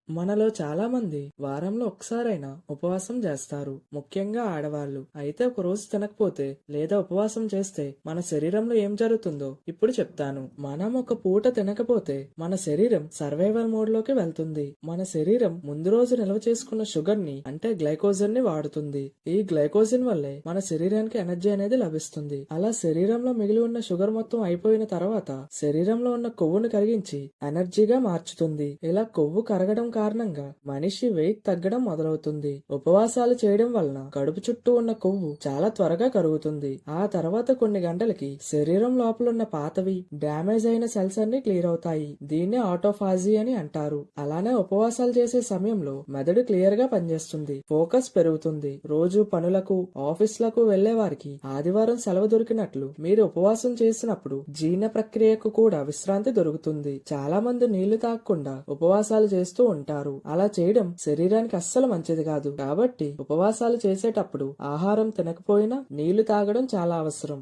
మనలో చాలా మంది వారంలో ఒకసారైనా ఉపవాసం చేస్తారు, ముఖ్యంగా ఆడవాళ్ళు. అయితే ఒక రోజు తినకపోతే లేదా ఉపవాసం చేస్తే మన శరీరంలో ఏం జరుగుతుందో ఇప్పుడు చెప్తాను. మనం ఒక పూట తినకపోతే మన శరీరం సర్వైవల్ మోడ్ లోకి వెళ్తుంది. మన శరీరం ముందు రోజు నిల్వ చేసుకున్న షుగర్ ని అంటే గ్లైకోజన్ ని వాడుతుంది. ఈ గ్లైకోజన్ వల్లే మన శరీరానికి ఎనర్జీ అనేది లభిస్తుంది. అలా శరీరంలో మిగిలి ఉన్న షుగర్ మొత్తం అయిపోయిన తర్వాత శరీరంలో ఉన్న కొవ్వును కరిగించి ఎనర్జీగా మార్చుతుంది. ఇలా కొవ్వు కరగడం కారణంగా మనిషి వెయిట్ తగ్గడం మొదలవుతుంది. ఉపవాసాలు చేయడం వలన కడుపు చుట్టూ ఉన్న కొవ్వు చాలా త్వరగా కరుగుతుంది. ఆ తర్వాత కొన్ని గంటలకి శరీరం లోపల ఉన్న పాతవి డ్యామేజ్ అయిన సెల్స్ అన్ని క్లియర్ అవుతాయి. దీన్నే ఆటోఫాజీ అని అంటారు. అలానే ఉపవాసాలు చేసే సమయంలో మెదడు క్లియర్ గా పనిచేస్తుంది, ఫోకస్ పెరుగుతుంది. రోజు పనులకు ఆఫీసులకు వెళ్లే వారికి ఆదివారం సెలవు దొరికినట్లు మీరు ఉపవాసం చేసినప్పుడు జీర్ణ ప్రక్రియకు కూడా విశ్రాంతి దొరుకుతుంది. చాలా మంది నీళ్లు తాగకుండా ఉపవాసాలు చేస్తూ ఉంటారు. అలా చేయడం శరీరానికి అస్సలు మంచిది కాదు. కాబట్టి ఉపవాసాలు చేసేటప్పుడు ఆహారం తినకపోయినా నీళ్లు తాగడం చాలా అవసరం.